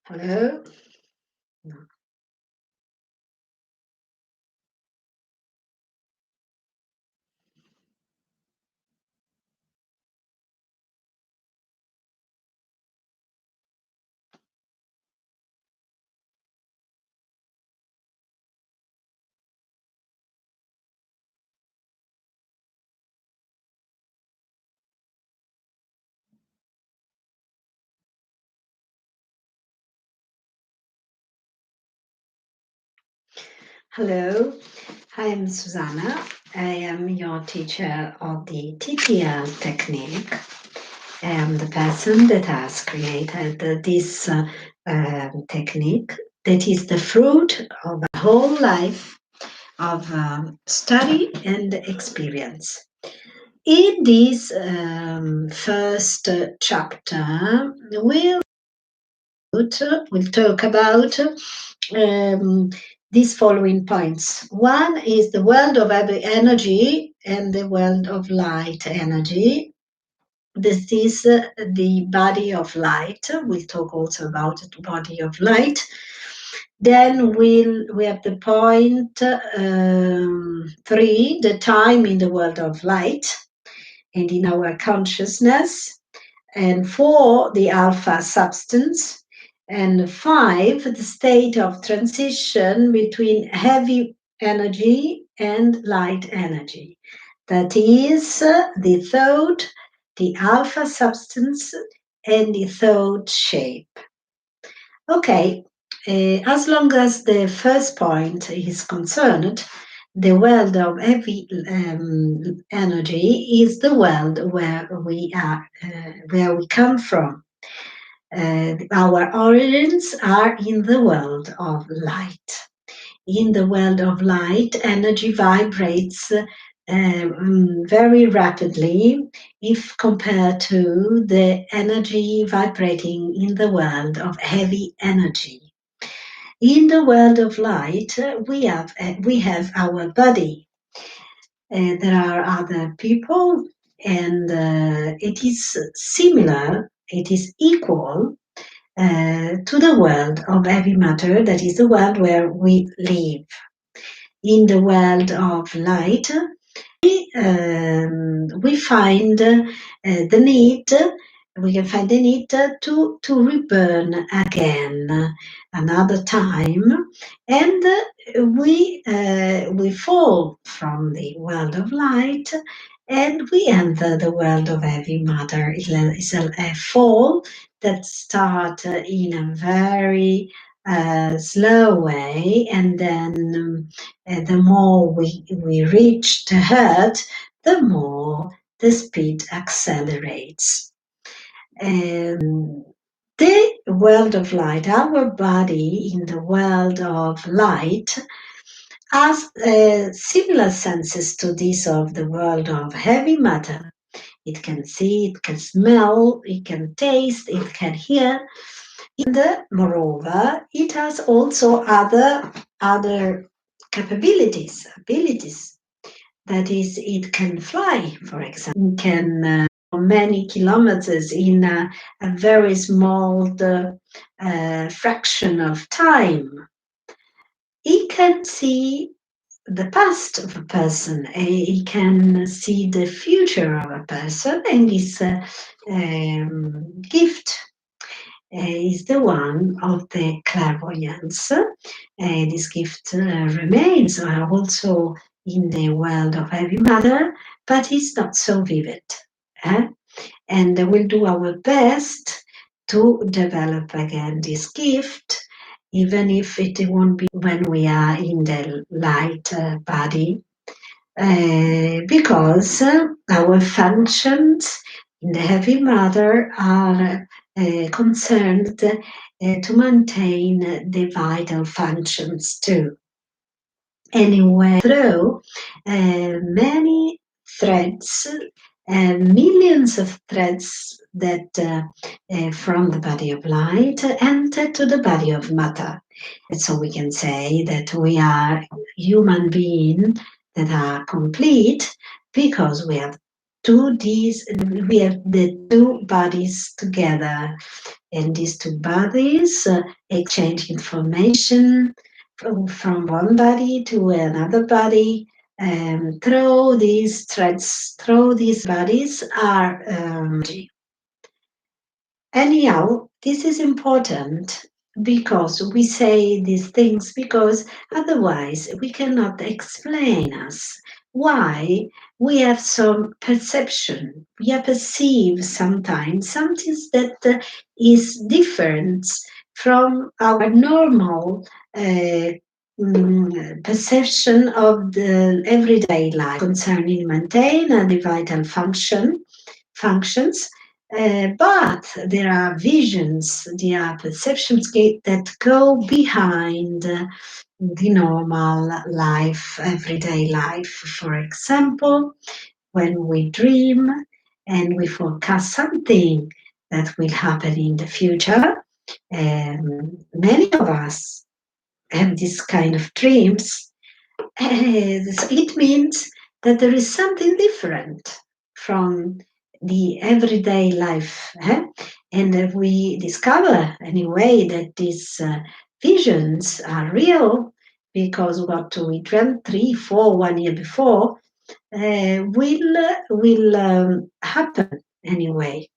Hello? No. Hello, I am Susanna. I am your teacher of the T.T.L technique. I am the person that has created this technique that is the fruit of a whole life of study and experience. In this first chapter, we'll talk about these following points. One is the world of energy and the world of light energy. This is the body of light. We'll talk also about the body of light. Then we have the point 3, the time in the world of light and in our consciousness. And 4, the alpha substance. And 5, the state of transition between heavy energy and light energy. That is the thought, the alpha substance, and the thought shape. Okay, as long as the first point is concerned, the world of heavy energy is the world where we are, where we come from. Our origins are in the world of light. In the world of light, energy vibrates very rapidly if compared to the energy vibrating in the world of heavy energy. In the world of light, we have our body. There are other people, and it is similar, it is equal to the world of heavy matter, that is the world where we live. In the world of light, we find the need, we can find the need to reborn again another time, and we fall from the world of light and we enter the world of heavy matter. It's a fall that starts in a very slow way, and then the more we reach the earth, the more the speed accelerates. The world of light, our body in the world of light, has similar senses to this of the world of heavy matter. It can see, it can smell, it can taste, it can hear. And moreover, it has also other abilities. That is, it can fly, for example. It can many kilometers in a very small fraction of time. It can see the past of a person. He can see the future of a person, and this gift is the one of the clairvoyance. This gift remains also in the world of heavy matter, but it's not so vivid. And we'll do our best to develop again this gift, even if it won't be when we are in the light body, because our functions in the heavy matter are concerned to maintain the vital functions too. Anyway, through many threads, millions of threads that from the body of light enter to the body of matter. And so we can say that we are human beings that are complete because we have we have the two bodies together And these two bodies exchange information from one body to another body. Through these threads, through these bodies are anyhow, this is important because we say these things because otherwise we cannot explain us why we have some perception. We are perceive sometimes something that is different from our normal perception of the everyday life concerning maintain the vital functions, but there are visions, there are perceptions that go behind the normal life, everyday life. For example, when we dream and we forecast something that will happen in the future, many of us have this kind of dreams. It means that there is something different from the everyday life. And we discover anyway that these visions are real because what we dreamt 3, 4, 1 year before will happen anyway.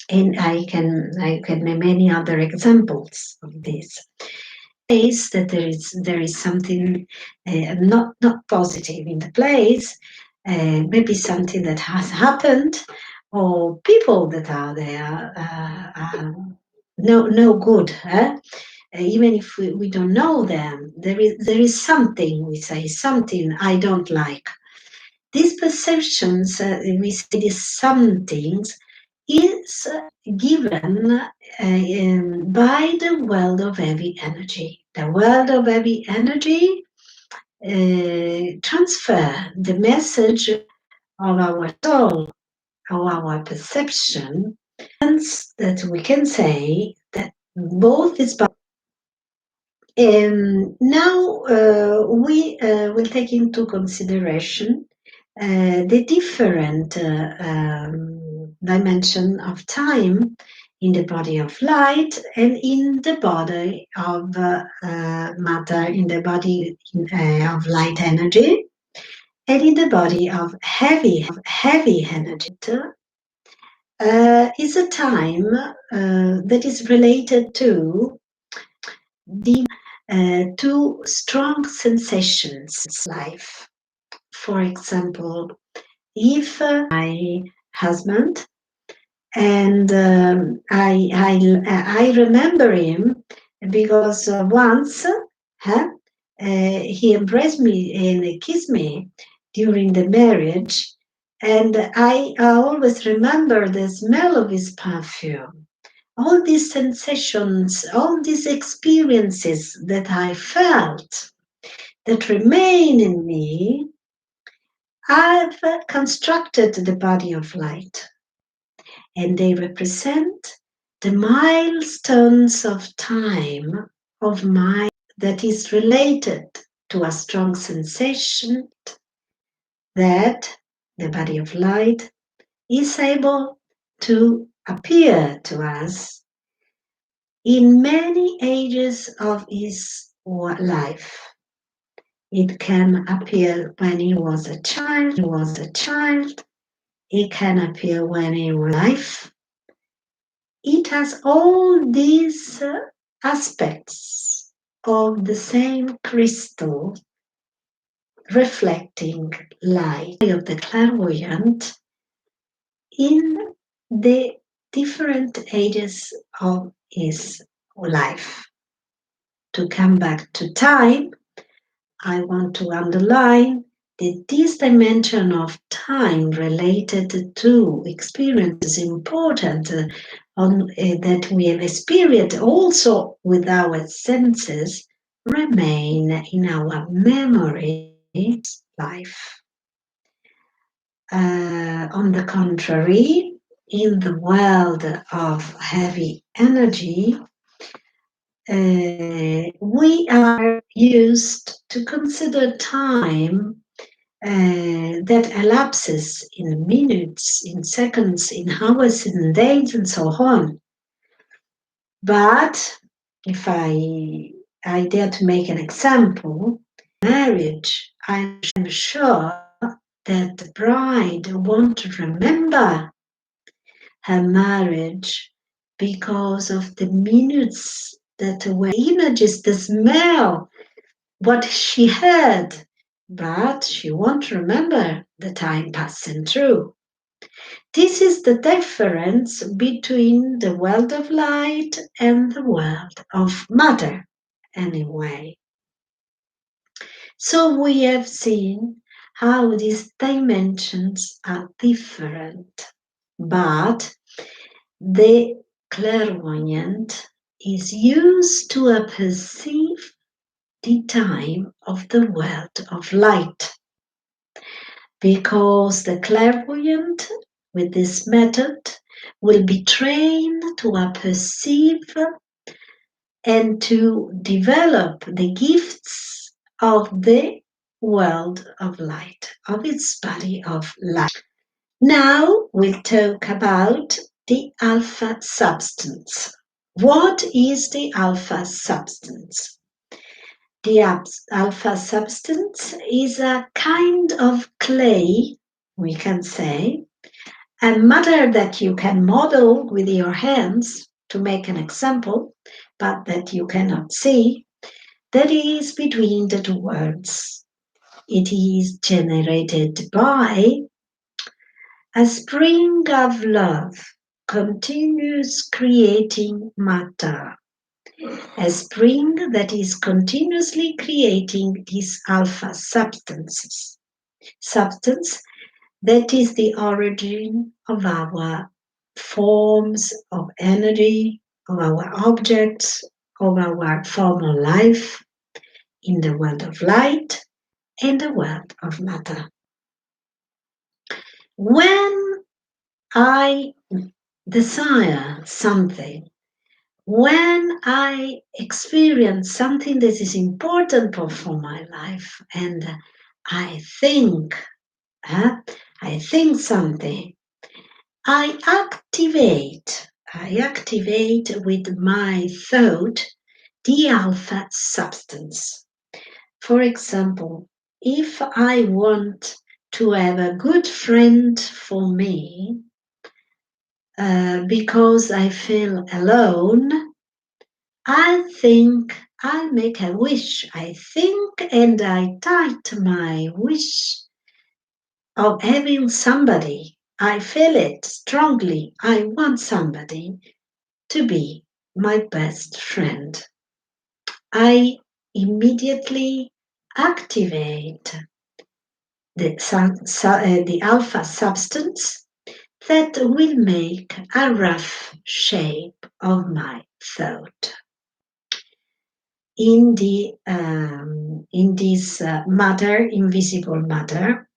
And I can make many other examples of this. Place that there is something not positive in the place, maybe something that has happened, or people that are there are no good. Even if we don't know them, there is something, we say something I don't like. These perceptions, we say these somethings, is given by the world of heavy energy. The world of heavy energy transfer the message of our soul, of our perception, and that we can say that both is. Now we will take into consideration the different dimension of time in the body of light and in the body of matter, in the body of light energy, and in the body of heavy energy. Is a time that is related to the two strong sensations life. For example, if my husband and I remember him because once he embraced me and kissed me during the marriage, and I always remember the smell of his perfume. All these sensations, all these experiences that I felt that remain in me, I've constructed the body of light, and they represent the milestones of time of mind that is related to a strong sensation that the body of light is able to appear to us in many ages of his life. It can appear when he was a child. It can appear when he was alive. It has all these aspects of the same crystal reflecting light of the clairvoyant in the different ages of his life. To come back to time, I want to underline that this dimension of time related to experience is important that we have experienced also with our senses remain in our memory life. On the contrary, in the world of heavy energy, we are used to consider time that elapses in minutes, in seconds, in hours, in days, and so on. But if I dare to make an example, marriage, I'm sure that the bride won't remember her marriage because of the minutes that were images, the smell, what she heard, but she won't remember the time passing through. This is the difference between the world of light and the world of matter, anyway. So we have seen how these dimensions are different, but the clairvoyant is used to perceive the time of the world of light, because the clairvoyant with this method will be trained to perceive and to develop the gifts of the world of light, of its body of light. Now we'll talk about the alpha substance. What is the alpha substance? The alpha substance is a kind of clay, we can say, a matter that you can model with your hands to make an example, but that you cannot see, that is between the two worlds. It is generated by a spring of love, continuous creating matter, a spring that is continuously creating these alpha substance that is the origin of our forms of energy, of our objects, of our formal life in the world of light and the world of matter. When I desire something, when I experience something that is important for my life, and I think, uh, I think something, I activate with my thought the alpha substance. For example, if I want to have a good friend for me, because I feel alone, I think I make a wish. I think and I type my wish of having somebody. I feel it strongly. I want somebody to be my best friend. I immediately activate the alpha substance that will make a rough shape of my thought. In this matter, invisible matter,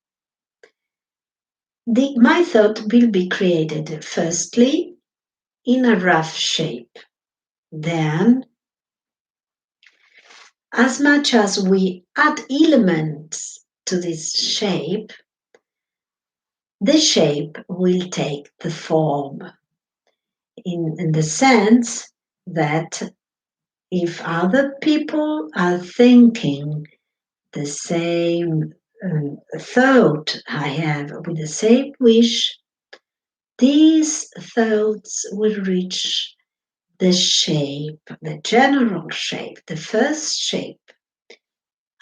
my thought will be created firstly in a rough shape. Then, as much as we add elements to this shape, the shape will take the form in the sense that if other people are thinking the same thought I have with the same wish, these thoughts will reach the shape, the general shape, the first shape.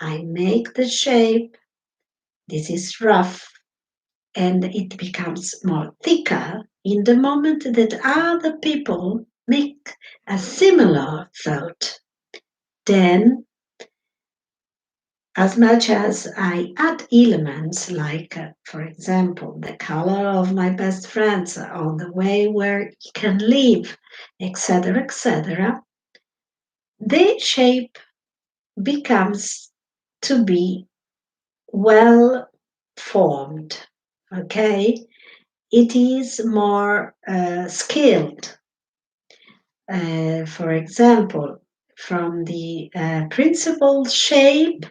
I make the shape, this is rough, and it becomes more thicker in the moment that other people make a similar thought. Then, as much as I add elements like, for example, the color of my best friends or the way where he can live, etc., the shape becomes to be well formed. Okay, it is more skilled. For example, from the principal shape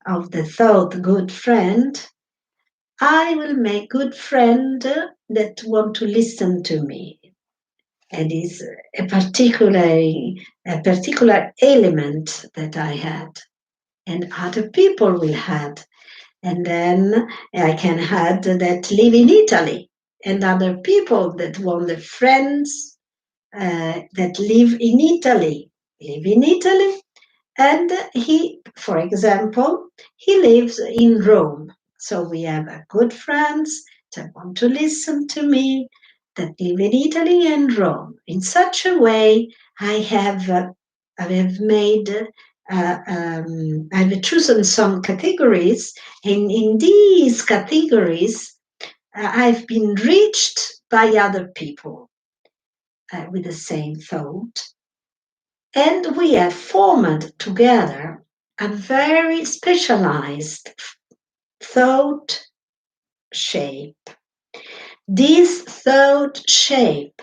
of the thought good friend, I will make good friend that want to listen to me. and is a particular element that I had, and other people will have. And then I can add that live in Italy, and other people that want the friends that live in Italy, and for example, he lives in Rome. So we have a good friends that want to listen to me that live in Italy and Rome. In such a way, I have made. I've chosen some categories, and in these categories, I've been reached by other people with the same thought, and we have formed together a very specialized thought shape. This thought shape,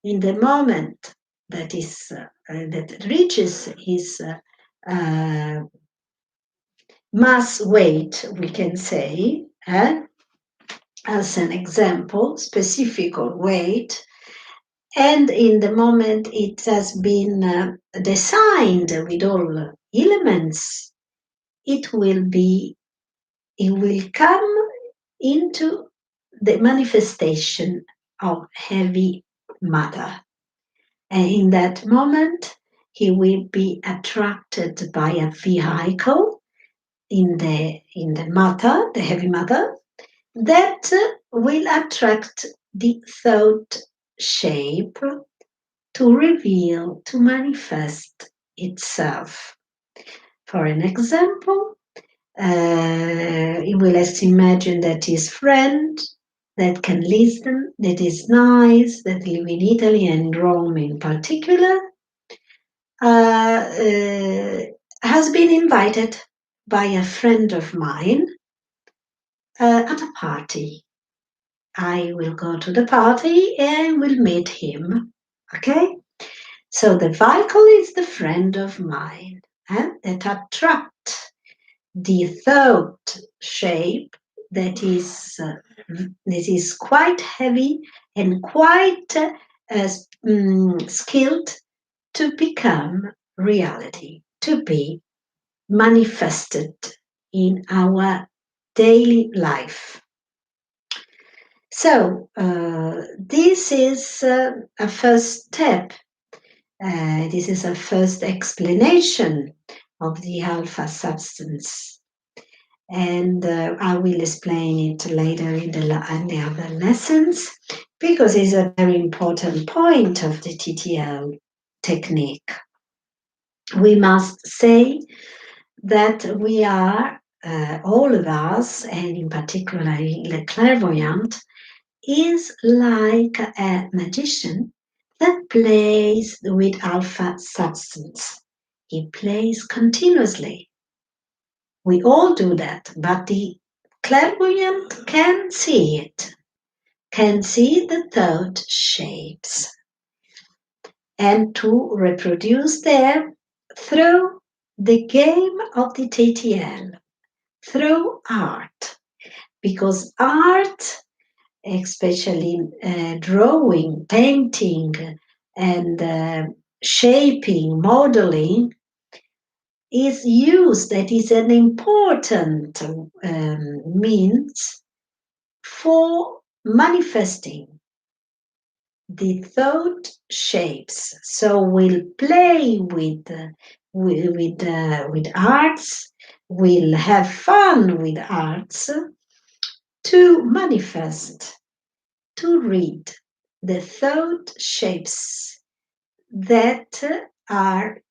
in the moment that reaches his uh, mass weight, we can say, as an example, specific weight, and in the moment it has been designed with all elements, it will be it will come into the manifestation of heavy matter. And in that moment, he will be attracted by a vehicle in the matter, the heavy matter, that will attract the thought shape to reveal, to manifest itself. For an example, he will let's imagine that his friend that can listen, that is nice, that live in Italy and Rome in particular, has been invited by a friend of mine at a party. I will go to the party and will meet him. Okay? So the vehicle is the friend of mine that attract the thought shape that is quite heavy and quite skilled to become reality, to be manifested in our daily life. So this is a first step. This is a first explanation of the alpha substance, and I will explain it later in the other lessons, because it's a very important point of the T.T.L technique. We must say that we are, all of us, and in particular the clairvoyant, is like a magician that plays with alpha substance. He plays continuously. We all do that, but the clairvoyant can see it, can see the thought shapes, and to reproduce them through the game of the T.T.L, through art, because art, especially drawing, painting, and shaping, modeling, is used, that is an important means for manifesting the thought shapes. So we'll play with arts, we'll have fun with arts to manifest, to read the thought shapes that are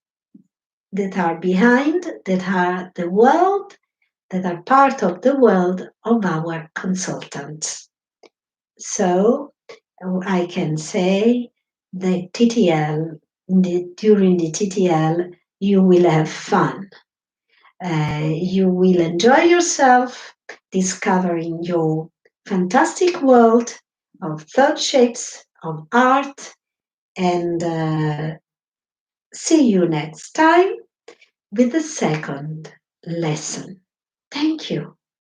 behind, that are the world, that are part of the world of our consultants. So I can say the T.T.L, during the T.T.L, you will have fun. You will enjoy yourself discovering your fantastic world of thought shapes, of art, and see you next time with the second lesson. Thank you.